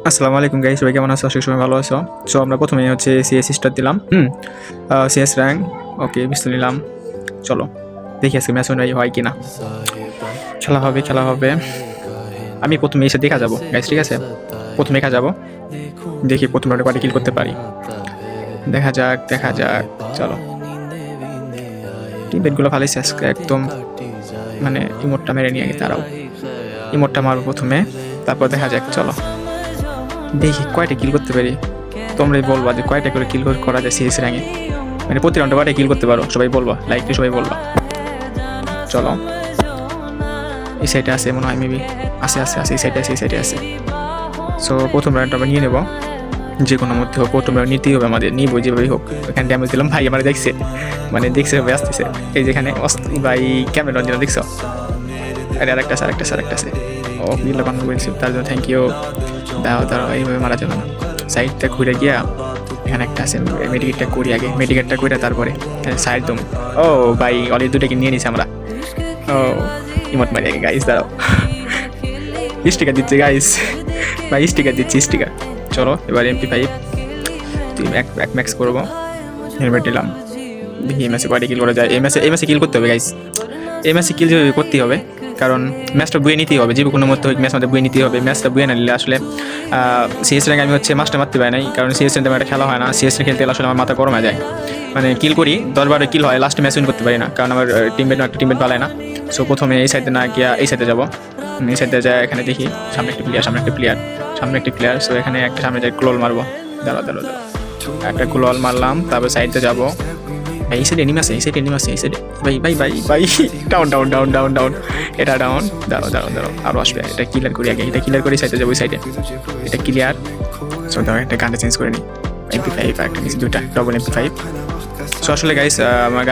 আসসালামু আলাইকুম গাইস, সবাই কেমন আছো? আশা করি সবাই ভালো আছো। সো আমরা প্রথমেই হচ্ছে সিএস স্টার্ট দিলাম। সিএস র্যাঙ্ক ওকে, পিস্তল নিলাম। চলো দেখি আজকে ম্যাচ হয় কিনা। খেলা হবে। আমি প্রথমে এসে দেখা যাবো গাইস, ঠিক আছে? প্রথমে দেখা যাবো, দেখি প্রথম রাউন্ডে কয়টা কিল করতে পারি। দেখা যাক। চলো, টিমমেটগুলো ফালাইছে আজকে একদম, মানে ইমোটটা মেরে নিয়ে গেছে। তারাও ইমোটটা মারবো প্রথমে, তারপর দেখা যাক। চলো দেখি কয়টা কিল করতে পারি। তোমরাই বলবা যে কয়টা করে কিল করা যায় সিএস র্যাঙ্কে, মানে প্রতি রাউন্ডে কয়টা কিল করতে পারো। সবাই বলবা, লাইক দিয়ে সবাই বলবা। চলো, এই সাইডে আছে মনে হয়, মেবি আছে এই সাইডে আছে। সো প্রথম রাউন্ডটা আমরা নিয়ে নেবো, যে কোনো মধ্যে হোক। প্রথম রাউন্ড নিতেই হবে আমাদের, নিবো যেভাবেই হোক। এখানে ড্যামেজ দিলাম, ভাই আমার দেখছে, মানে দেখছে ভাই আসতেছে। এই যেখানে ভাই ক্যামেরা দিলাম, দেখছো? আরে আরেকটা আছে। ও বিল্লা বাংলা বলছি, তার জন্য থ্যাংক ইউ। দাও এইভাবে মারা যাবে না। সাইডটা ঘুরে গিয়া এখানে একটা আছে, মেডিকেটটা করি আগে, মেডিকেটটা করে তারপরে সাইড দম। ও ভাই অলরেডি দুটাকে নিয়ে নিছি আমরা। ও ইমোট মারি আগে গাইস, দাঁড়াও। স্টিকার দিচ্ছে গাইস, ভাই স্টিকার দিচ্ছি। চলো এবার MP5 এক ম্যাক্স করবো। হেলমেট নিলাম, দেখি এই ম্যাচে কয়টা কিল করা যায়। এই ম্যাচে কিল করতে হবে গাইস, এই ম্যাচে কিল যেভাবে করতেই হবে, কারণ ম্যাচটা বুয়ে নিতেই হবে। যে কোনো মধ্যে ম্যাচ আমাদের বুয়ে নিতেই হবে। ম্যাচটা বুয়ে না নিলে আসলে সিএস র্যাঙ্ক আমি হচ্ছে মাস্টার মারতে পারি নাই, কারণ সিএস র্যাঙ্ক একটা খেলা হয় না। সিএস র্যাঙ্ক খেলতে আসলে আমার মাথা গরম হয়ে যায়, মানে কিল করি 10-12 কিল হয়, লাস্টে ম্যাচ উইন করতে পারি না, কারণ আমার টিমমেট পালায় না। সো প্রথমে এই সাইডে না গিয়া এই সাইডে যাবো। এই সাইডে যায়, এখানে দেখি সামনে একটি প্লেয়ার। সো এখানে একটা সামনে যাই ক্লোল মারবো। দাঁড়াও, একটা ক্লোল মারলাম, তারপর সাইডে যাবো। এই সাইডে এনিমি আছে, ভাই ডাউন। এটা ডাউন। দাঁড়াও, আরও আসবে। এটা ক্লিয়ার করি আগে, সাইডে যাবো। ওই সাইডে এটা ক্লিয়ার। সো দাঁড়াও, একটা গানটা চেঞ্জ করে নিই। MP5 একটা নিচ্ছি, দুটা ডবল MP5। সো আসলে গাইস, আমার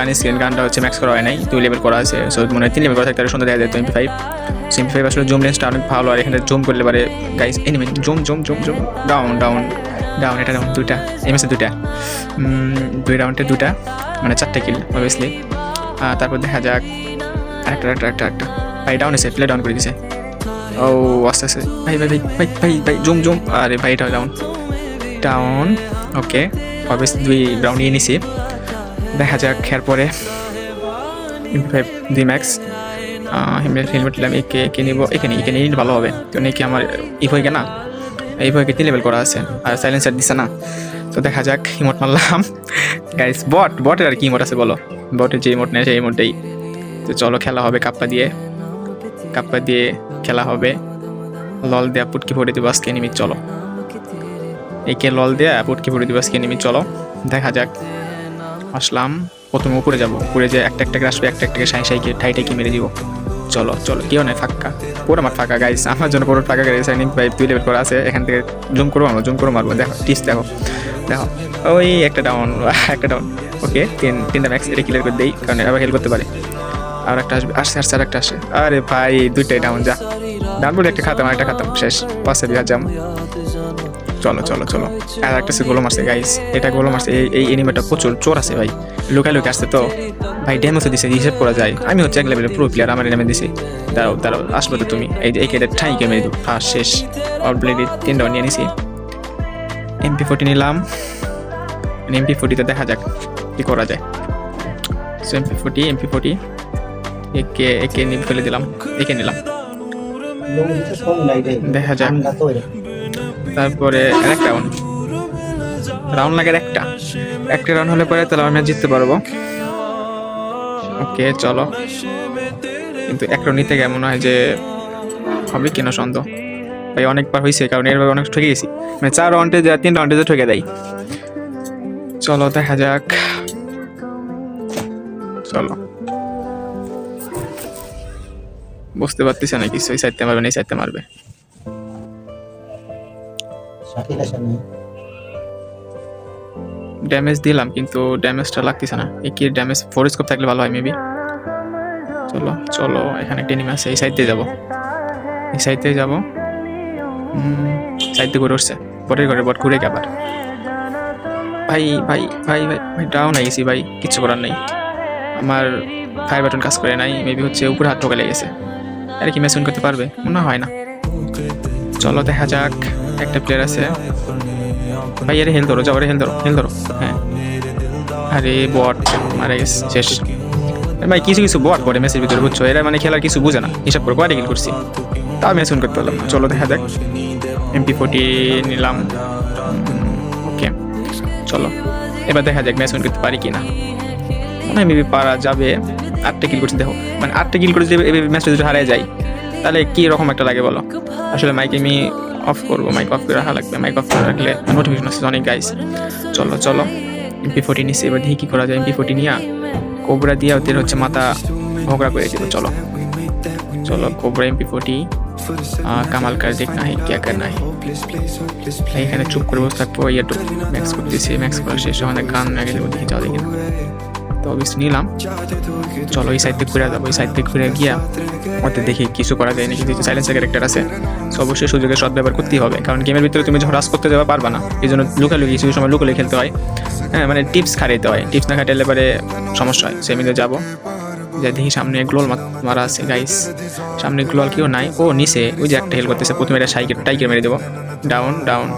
গানটা হচ্ছে ম্যাক্স করা হয় নাই, 2 লেভেল করা আছে। সো মনে হয় 3 লেভেল করা থাকতে সুন্দর দেখা যায়। তো MP5 আসলে জুম লেন্সটা অনেক ভালো, আর এখানে জুম করলে পারে গাইস এনিমি জুম ডাউন। এটা ডাউন, দুইটা এমএসে দুইটা, 2 রাউন্ডে 2টা, মানে 4টা কিল অবভিয়াসলি। তারপর দেখা যাক একটা ভাই ডাউন এসে প্লে ডাউন করে দিছে। ও আস্তে ভাই জুম। আরে ভাই এটা ডাউন ওকে, অবভিয়াসলি 2 রাউন্ড নিয়ে নিছি। দেখা যাক এরপরে MP5 2 ম্যাক্স। হেলমেট নিলাম, একে নিবো। একে নিলে ভালো হবে, কারণ একে আমার ইভয়কে না, এইভাবে 3 লেভেল করা আছে, আর সাইলেন্সার দিছে না। তো দেখা যাক, ইমোট মারলাম গাইস। বটের আর কি ইমোট আছে বলো? বটের যে ইমোট নেই সেই ইমোটটাই। তো চলো খেলা হবে কাপ্পা দিয়ে খেলা হবে। লল দেয়া পুটকি ভরে দিব আজকে এনিমি। চলো একে লল দেয়া পুটকি ভরে দিব আজকে এনিমি। চলো দেখা যাক। আসলাম, প্রথমে উপরে যাবো, উপরে যে একটা আসবে, একটাকে সাইকে ঠাইটাকে মেরে দিব। চলো কেউ নাই, ফাঁকা পুরো আমার ফাঁকা গাইস, আমার জন্য পুরো ফাঁকা গাড়ি। সাইনিং 2 লেভেল করা আছে, এখান থেকে জুম করে মারবো। দেখো টিপস দেখো ওই একটা ডাউন ওকে। 3টা ম্যাক্স, এটা ক্লিয়ার করে দেই, কারণ আবার হেল করতে পারে। আর একটা আসছে আর একটা আসে। আরে ভাই 2টাই ডাউন। ডাউন বলে একটা খাতাম শেষ। পাশে বিহার যাম। চলো আর একটা সে গোলো মারছে গাইস, এটা গোলো মারছে। এই এনিমেটা প্রচুর চোর আছে ভাই, লুকাই আসছে তো ভাই। ড্যামেজ দিছে, হিসেব করা যায়। আমি হচ্ছে 1 লেভেলের প্রো প্লেয়ার, আমার ড্যামেজ দিছে। দাঁড়াও আসবে তো তুমি। এই কেটে ঠাইকে মেরে দিও, ফার্স্ট শেষ। অলরেডি 3 রাউন্ড নিয়ে নিছি। MP40 নিলাম, MP40তে দেখা যাক কি করা যায়। সো MP40 একে নিয়ে ফেলে দিলাম, একে নিলাম। দেখা যাক। তারপরে আরেকটা রাউন্ড লাগে, একটা রাউন্ড হলে পরে তাহলে আমি জিততে পারবো। ওকে চলো, কিন্তু এক রাউন্ড নিতে গিয়ে মনে হয় যে হবে কিনা সন্দেহ ভাই। অনেকবার হয়েছে, কারণ এর অনেক ঠকে গেছি, মানে 4 রাউন্ডে 3 রাউন্ডে ঠকে দেয়। চলো দেখা যাক। চলো বুঝতে পারতেছে না কিছু, এই সাইডতে মারবে না, এই সাইডতে মারবে। ড্যামেজ দিলাম, কিন্তু ড্যামেজটা লাগতেছে না। কি ড্যামেজ 4 স্কোপ থাকলে ভালো হয় মেবি। চলো এখানে একটা এনিমি আছে, এই সাইড দিয়ে যাবো। সাইড দিয়ে ঘুরে উঠছে, বটের ঘরে বট ঘুরে আবার। ভাই ডাউন হয়ে গেছি ভাই, কিচ্ছু করার নেই। আমার ফায়ার বাটন কাজ করে নাই, মেবি হচ্ছে উপরে হাত ঠোকা লেগেছে। আরে কি ম্যাচ উইন করতে পারবে? মনে হয় না। চলো দেখা যাক। একটা প্লেয়ার আছে ভাই, আরে হেল ধরো, যাও, আরে হেল ধরো। হ্যাঁ, আরে বট মারা গেছে, শেষ। ভাই কিছু কিছু বট করে ম্যাচের ভিতরে, বুঝছো, এরা মানে খেলার কিছু বুঝে না, হিসাব করে কয়টা কিল করছি তাও ম্যাচ উইন করতে পারলাম না। চলো দেখা যাক, MP40 নিলাম। ওকে চলো এবার দেখা যাক ম্যাচ উইন করতে পারি কিনা। মনে হয় মেবি পারা যাবে। 8টা কিল করতে দেখো, মানে 8টা কিল করে যদি ম্যাচটা যদি হারিয়ে যায় তাহলে কি রকম একটা লাগে বলো। আসলে মাইক আমি অফ করবো, মাইক অফ করে রাখা লাগবে, মাইক অফ করে রাখলে নোটিফিকেশন আসছে অনেক গাইস। চলো MP40 নিচ্ছি, এবার দেখি কি করা যায়। MP40 নিয়ে কোবরা দিয়ে ওদের হচ্ছে মাথা ভোগড়া করে দেবো। চলো কোবরা MP40, কামাল কার দেখ না কে করনা है। এখানে চুপ করে বসে থাকবো, একটু ম্যাক্স করতেছি, ম্যাক্স করা শেষ হওয়ার গান আগে দেবো, দেখি যাও দেখি না। তো অবশ্যই নিলাম। চলো এই সাইড থেকে ঘুরে যাবো, এই সাইড থেকে ঘুরে গিয়া ওতে দেখি কিছু করা যায় নাকি। যেহেতু সাইলেন্সার ক্যারেক্টার আছে, অবশ্যই সুযোগের সদ্ব্যবহার করতেই হবে, কারণ গেমের ভিতরে তুমি যখন রাস করতে যাওয়া পারবা না, এই জন্য লুকালুকি কিছু সময় লুকালে খেলতে হয়। হ্যাঁ মানে টিপস খাটাইতে হয়, টিপস না খাটাইলে পরে সমস্যা হয়। সেমিতে যাবো, যা দেখি সামনে গ্লোল মারা আছে গাইস, সামনে গ্লোল কেউ নাই। ও নিচে ওই যে একটা হেল করতেছে, প্রথমে এটা টাইকে মেরে দেবো। ডাউন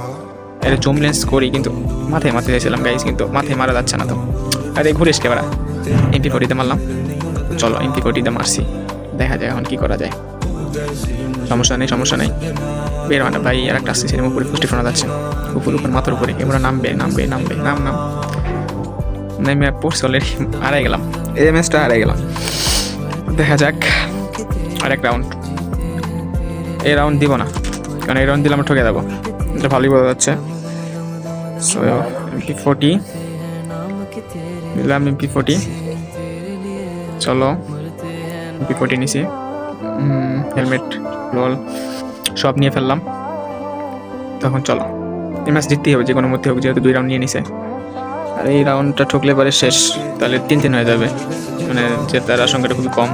এটা জুম লেন্স করি, কিন্তু মাথায় চাইছিলাম গাইস, কিন্তু মাথায় মারা যাচ্ছে না। তো আরে ঘুরিস ক্যামেরা, MP40 মারলাম। চলো MP40 মারছি, দেখা যায় এখন কি করা যায়। সমস্যা নেই বের মানে ভাই। আর একটা আসছে সেরকম উপরে পুষ্টি শোনা যাচ্ছে, উপর মাথার উপরে ক্যামেরা নামবে নাম নেমে পড়ছে অলরেডি। হারাই গেলাম, এই ম্যাচটা হারাই গেলাম। দেখা যাক আরেক রাউন্ড। এই রাউন্ড দিব না, কারণ এই রাউন্ড দিলে আমরা ঠকে যাবো, এটা ভালোই বোঝা যাচ্ছে। সো MP40 দিলাম, MP40। চলো MP40 নিছি, হেলমেট লোল সব নিয়ে ফেললাম। তখন চলো এই ম্যাচ জিততেই হবে যে কোনো মধ্যে হোক, যেহেতু 2 রাউন্ড নিয়ে নিছে। আর এই রাউন্ডটা ঠকলে পরে শেষ, তাহলে 3-3 হয়ে যাবে, মানে জেতার আশঙ্কাটা খুবই কম।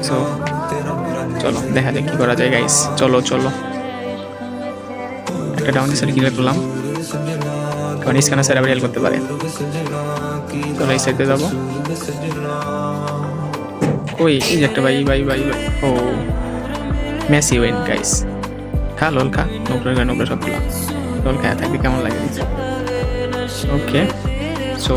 সো চলো দেখা যাক কি করা যায় গাইস। চলো একটা ডাউন দিয়েছিল ক্লিয়ার করলাম, কারণ স্ক্যানার স্যার আবার হেল্প করতে পারে। চলো এই সাইডে যাবো। ওই এই যে একটা ভাই ও মেসি উইন গাইস। খা লোল খা, নোংরা সবগুলো লোল খায় থাকবে, কেমন লাগে দিচ্ছে। ওকে সো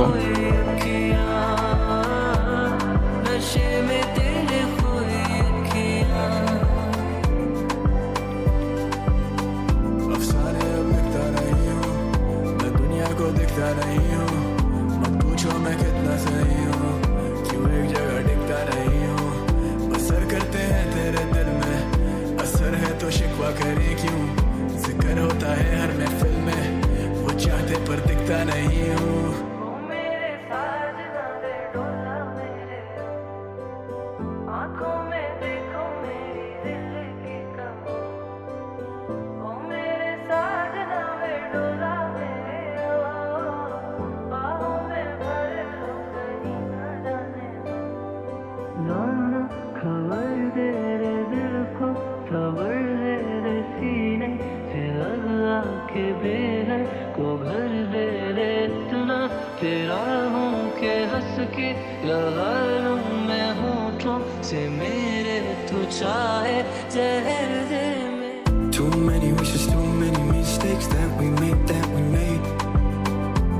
तेरा हूँ के हंस के लगा लूं मैं होठों से मेरे तू चाहे जहर दे में। Too many wishes, too many mistakes that we made.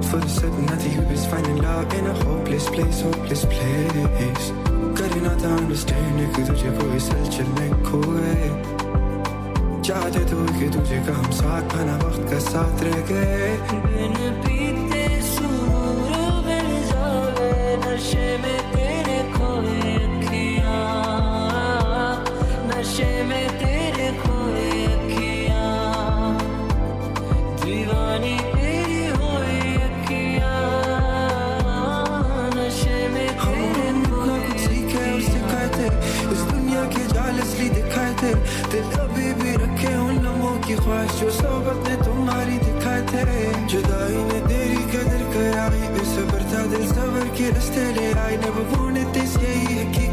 For the second I think you was finding love in a hopeless place. करी ना था understand कि तुझे कोई सल चलने को है, चाहते तो कि तुझे का हम साथ बना वक्त का साथ रह गए। बिन पीते सूर बन जावे नशे में तेरे खोए अखियां, नशे में तेरे खोए अखियां, दीवानी तेरी हुई अखियां, नशे में तेरे खोए। कुछ सीखे और सिखाए थे, इस दुनिया के जाल असली दिखाए थे, दिल अभी भी रखे उन लम्हों की ख्वाहिश जो सोबत ने तुम्हारी दिखाए थे। जुदाई ने तेरी कदर कराई, बेसब्र था दिल सबर के रास्ते ले आई, never wanted this, यही है कि